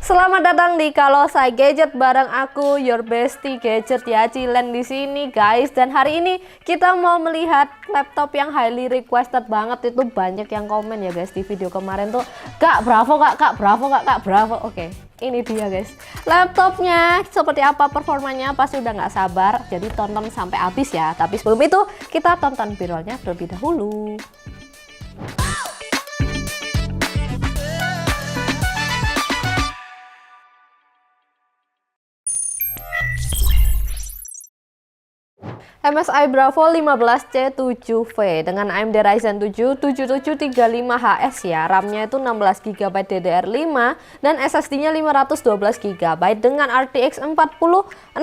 Selamat datang di Kalau Saya Gadget bareng aku, your bestie gadget ya, Cilen di sini guys. Dan hari ini kita mau melihat laptop yang highly requested banget. Itu banyak yang komen ya guys di video kemarin tuh, Kak bravo kak, Kak bravo kak, Kak bravo. Oke, ini dia guys laptopnya, seperti apa performanya, pasti udah nggak sabar. Jadi tonton sampai habis ya. Tapi sebelum itu kita tonton viralnya terlebih dahulu. MSI Bravo 15C7V dengan AMD Ryzen 7 7735HS ya. RAM-nya itu 16GB DDR5 dan SSD-nya 512GB dengan RTX 4060.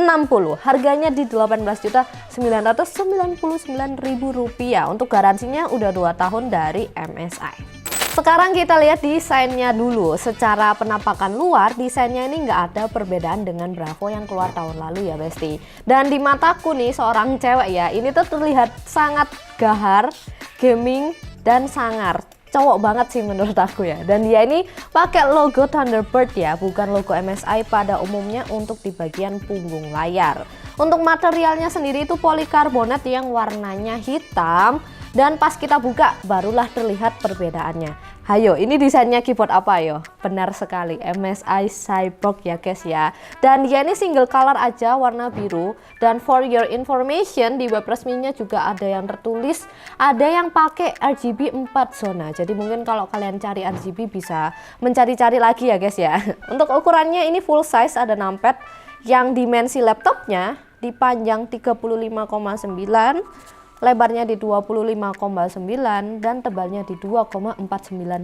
Harganya di Rp18.999.000. Untuk garansinya udah 2 tahun dari MSI. Sekarang kita lihat desainnya dulu. Secara penampakan luar, desainnya ini nggak ada perbedaan dengan Bravo yang keluar tahun lalu ya Besti. Dan di mataku nih seorang cewek ya, ini tuh terlihat sangat gahar, gaming, dan sangar. Cowok banget sih menurut aku ya. Dan dia ini pakai logo Thunderbird ya, bukan logo MSI pada umumnya untuk di bagian punggung layar. Untuk materialnya sendiri itu polikarbonat yang warnanya hitam. Dan pas kita buka barulah terlihat perbedaannya. Hayo, ini desainnya keyboard apa yo? Benar sekali, MSI Cyborg ya guys ya. Dan dia ini single color aja, warna biru. Dan for your information, di web resminya juga ada yang tertulis, ada yang pakai RGB 4 zona. Jadi mungkin kalau kalian cari RGB bisa mencari-cari lagi ya guys ya. Untuk ukurannya ini full size, ada numpad. Yang dimensi laptopnya di panjang 35,9, lebarnya di 25,9 dan tebalnya di 2,49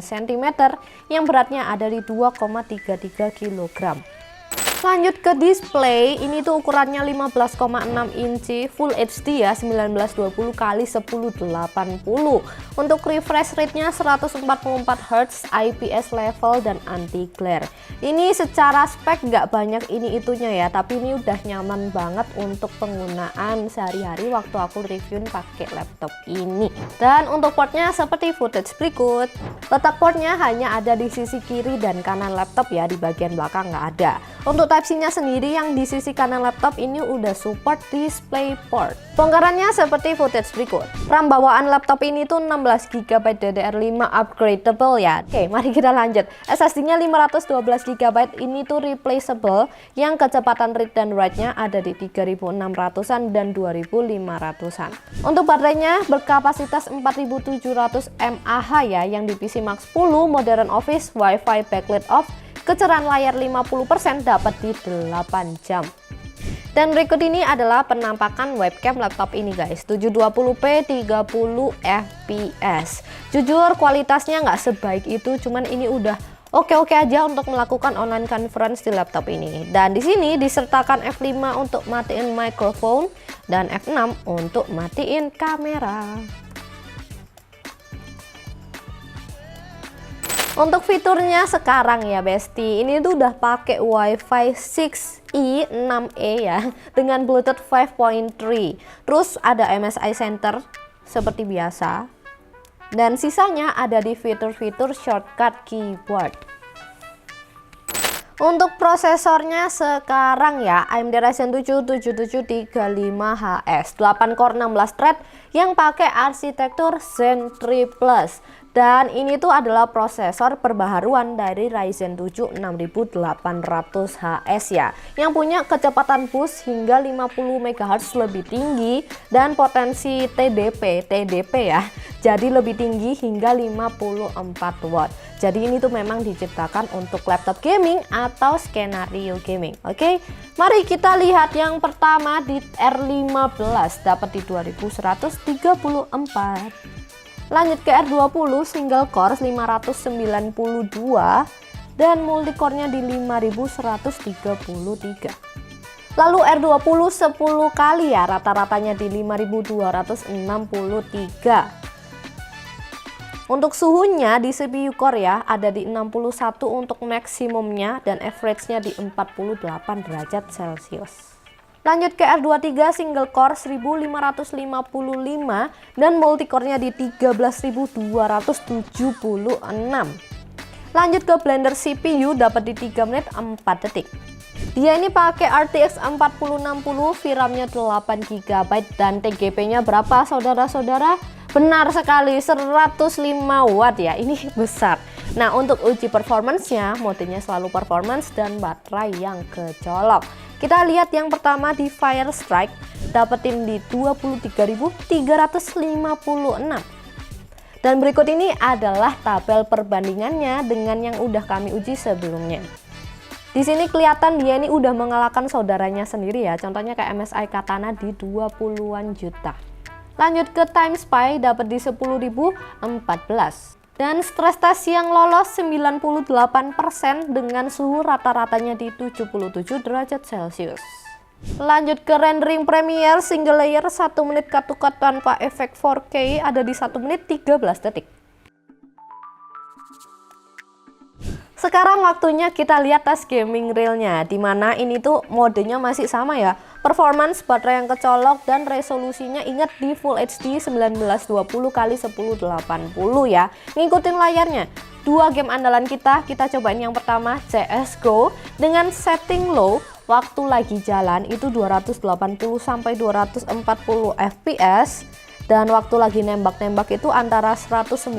cm, yang beratnya ada di 2,33 kg. Lanjut ke display, ini tuh ukurannya 15,6 inci Full HD ya, 1920 x 1080. Untuk refresh rate-nya 144 Hz, IPS level dan anti glare. Ini secara spek nggak banyak ini itunya ya, tapi ini udah nyaman banget untuk penggunaan sehari-hari waktu aku review pakai laptop ini. Dan untuk portnya seperti footage berikut. Letak portnya hanya ada di sisi kiri dan kanan laptop ya, di bagian belakang nggak ada. Untuk Type-C-nya sendiri yang di sisi kanan laptop ini udah support DisplayPort. Bongkarannya seperti footage berikut. RAM bawaan laptop ini tuh 16GB DDR5 upgradable ya. Oke, mari kita lanjut. SSD-nya 512GB ini tuh replaceable, yang kecepatan read dan write-nya ada di 3600-an dan 2500-an. Untuk baterainya berkapasitas 4700 mAh ya, yang di PC Max 10, Modern Office, Wi-Fi backlit off, kecerahan layar 50% dapat di 8 jam. Dan berikut ini adalah penampakan webcam laptop ini guys, 720p 30 fps. Jujur kualitasnya nggak sebaik itu, cuman ini udah oke-oke aja untuk melakukan online conference di laptop ini. Dan di sini disertakan F5 untuk matiin microphone dan F6 untuk matiin kamera. Untuk fiturnya sekarang ya Besti, ini tuh udah pakai Wi-Fi 6E 6E ya, dengan Bluetooth 5.3. Terus ada MSI Center seperti biasa. Dan sisanya ada di fitur-fitur shortcut keyboard. Untuk prosesornya sekarang ya, AMD Ryzen 7 7735HS, 8 core 16 thread yang pakai arsitektur Zen 3 Plus. Dan ini tuh adalah prosesor perbaharuan dari Ryzen 7 6800HS ya, yang punya kecepatan boost hingga 50 MHz lebih tinggi dan potensi TDP ya, jadi lebih tinggi hingga 54 watt. Jadi ini tuh memang diciptakan untuk laptop gaming atau skenario gaming. Oke, mari kita lihat yang pertama di R15 dapat di 2134. Lanjut ke R20 single core 592 dan multicore-nya di 5133. Lalu R20 10 kali ya, rata-ratanya di 5263. Untuk suhunya di CPU core ya ada di 61 untuk maksimumnya dan average-nya di 48 derajat Celcius. Lanjut ke R23 single core 1555 dan multicore-nya di 13.276. Lanjut ke Blender CPU, dapat di 3 menit 4 detik. Dia ini pakai RTX 4060, VRAM-nya 8 GB dan TGP-nya berapa saudara-saudara? Benar sekali, 105 watt ya, ini besar. Nah, untuk uji performance-nya, modenya selalu performance dan baterai yang kecolok. Kita lihat yang pertama di Firestrike, dapetin di 23.356. Dan berikut ini adalah tabel perbandingannya dengan yang udah kami uji sebelumnya. Di sini kelihatan dia ini udah mengalahkan saudaranya sendiri ya, contohnya kayak MSI Katana di 20-an juta. Lanjut ke Time Spy, dapat di 10.014. Dan stress test yang lolos 98% dengan suhu rata-ratanya di 77 derajat Celcius. Lanjut ke rendering Premiere single layer 1 menit cut-to-cut tanpa efek 4K ada di 1 menit 13 detik. Sekarang waktunya kita lihat tes gaming realnya, dimana ini tuh modenya masih sama ya, performance, baterai yang kecolok, dan resolusinya ingat di Full HD 1920x1080 ya. Ngikutin layarnya. Dua game andalan kita cobain yang pertama CSGO dengan setting low, waktu lagi jalan itu 280 sampai 240 fps, dan waktu lagi nembak-nembak itu antara 198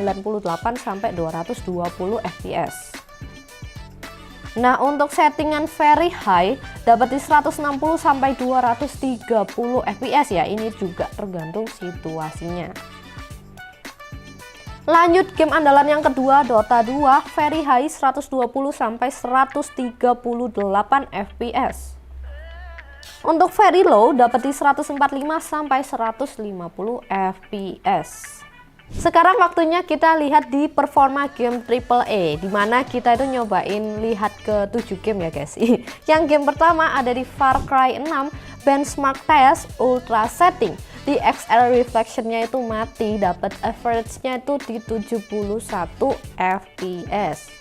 sampai 220 fps. Nah, untuk settingan very high dapat di 160 sampai 230 fps ya. Ini juga tergantung situasinya. Lanjut game andalan yang kedua, Dota 2 very high 120 sampai 138 fps. Untuk very low dapat di 145 sampai 150 fps. Sekarang waktunya kita lihat di performa game AAA, dimana kita itu nyobain lihat ke 7 game ya guys. Yang game pertama ada di Far Cry 6 benchmark test ultra setting. Di XR reflection-nya itu mati, dapat average-nya itu di 71 fps.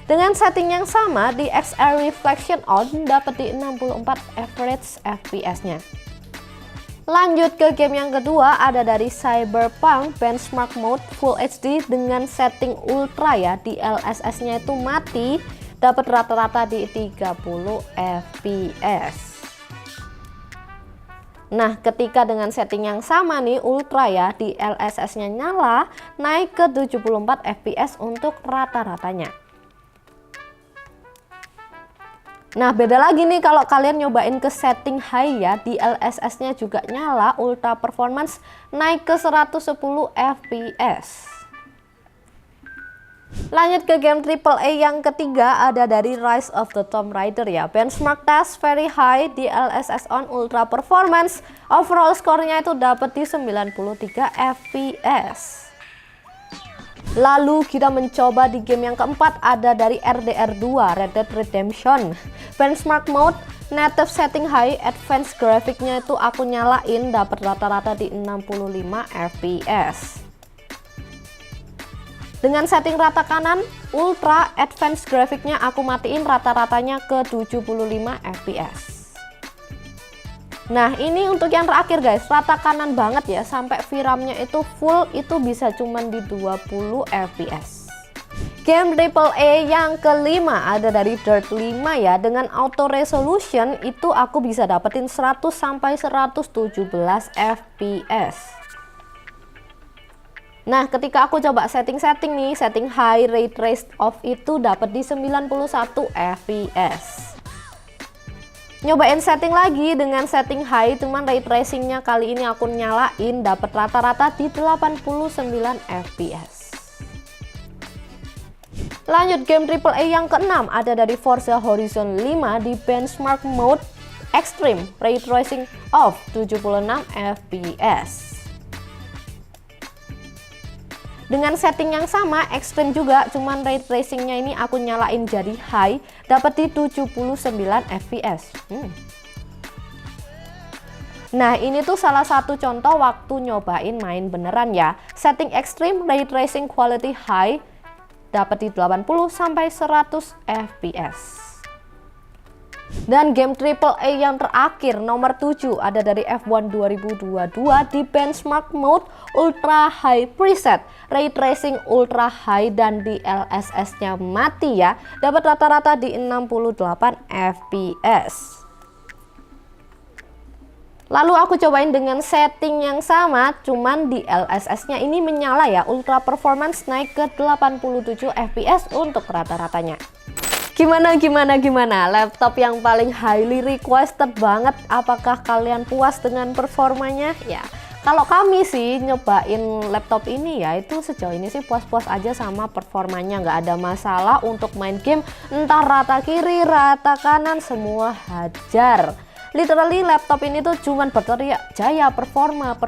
Dengan setting yang sama di XR reflection on dapat di 64 average fps-nya. Lanjut ke game yang kedua ada dari Cyberpunk benchmark mode Full HD dengan setting ultra ya, di LSS-nya itu mati, dapat rata-rata di 30 fps. Nah, ketika dengan setting yang sama nih ultra ya, di LSS-nya nyala, naik ke 74 fps untuk rata-ratanya. Nah, beda lagi nih kalau kalian nyobain ke setting high ya, di LSS-nya juga nyala, ultra performance naik ke 110 fps. Lanjut ke game AAA yang ketiga ada dari Rise of the Tomb Raider ya. Benchmark test very high di LSS on ultra performance. Overall skornya itu dapat di 93 fps. Lalu kita mencoba di game yang keempat ada dari RDR 2 Red Dead Redemption. Benchmark mode native setting high, advanced grafiknya itu aku nyalain, dapat rata-rata di 65 fps. Dengan setting rata kanan ultra, advanced grafiknya aku matiin, rata-ratanya ke 75 fps. Nah, ini untuk yang terakhir guys, rata kanan banget ya, sampai VRAM-nya itu full, itu bisa cuman di 20 fps. Game AAA yang kelima ada dari Dirt 5 ya, dengan auto resolution itu aku bisa dapetin 100 sampai 117 fps. Nah, ketika aku coba setting-setting nih, setting high ray trace off itu dapat di 91 fps. Nyobain setting lagi dengan setting high, cuman ray tracingnya kali ini aku nyalain, dapat rata-rata di 89 fps. Lanjut game AAA yang keenam ada dari Forza Horizon 5 di benchmark mode extreme, ray tracing off 76 fps. Dengan setting yang sama, extreme juga, cuman ray tracingnya ini aku nyalain jadi high, dapat di 79 fps. Nah, ini tuh salah satu contoh waktu nyobain main beneran ya. Setting extreme, ray tracing quality high, dapat di 80 sampai 100 fps. Dan game AAA yang terakhir nomor 7 ada dari F1 2022 di benchmark mode ultra high preset, ray tracing ultra high, dan di DLSS-nya mati ya. Dapat rata-rata di 68 fps. Lalu aku cobain dengan setting yang sama, cuman di DLSS-nya ini menyala ya, ultra performance naik ke 87 fps untuk rata-ratanya. Gimana laptop yang paling highly requested banget? Apakah kalian puas dengan performanya? Ya, kalau kami sih nyobain laptop ini ya, itu sejauh ini sih puas-puas aja sama performanya. Nggak ada masalah untuk main game, entah rata kiri, rata kanan, semua hajar. Literally laptop ini tuh cuman berteriak jaya, performa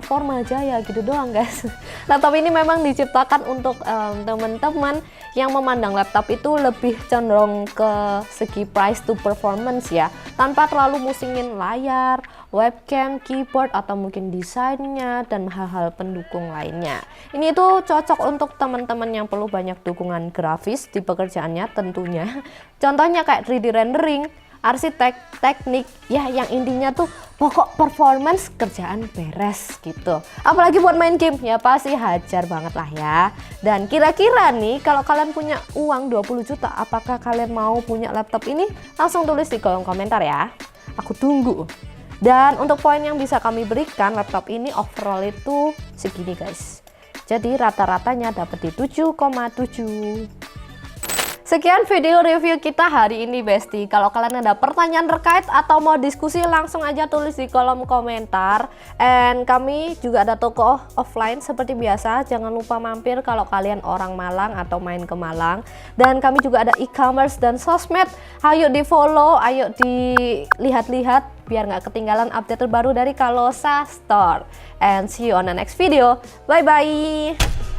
jaya gitu doang guys. Laptop ini memang diciptakan untuk teman-teman yang memandang laptop itu lebih cenderung ke segi price to performance ya, tanpa terlalu musingin layar, webcam, keyboard, atau mungkin desainnya dan hal-hal pendukung lainnya. Ini tuh cocok untuk teman-teman yang perlu banyak dukungan grafis di pekerjaannya tentunya. Contohnya kayak 3D rendering, arsitek, teknik, ya yang intinya tuh pokok performance kerjaan beres gitu. Apalagi buat main game ya pasti hajar banget lah ya. Dan kira-kira nih kalau kalian punya uang 20 juta, apakah kalian mau punya laptop ini? Langsung tulis di kolom komentar ya. Aku tunggu. Dan untuk poin yang bisa kami berikan, laptop ini overall itu segini guys. Jadi rata-ratanya dapat di 7,7. Sekian video review kita hari ini Besti. Kalau kalian ada pertanyaan terkait atau mau diskusi, langsung aja tulis di kolom komentar. And kami juga ada toko offline seperti biasa. Jangan lupa mampir kalau kalian orang Malang atau main ke Malang. Dan kami juga ada e-commerce dan sosmed. Ayo di follow, ayo dilihat-lihat biar nggak ketinggalan update terbaru dari Kalosa Store. And see you on the next video. Bye bye.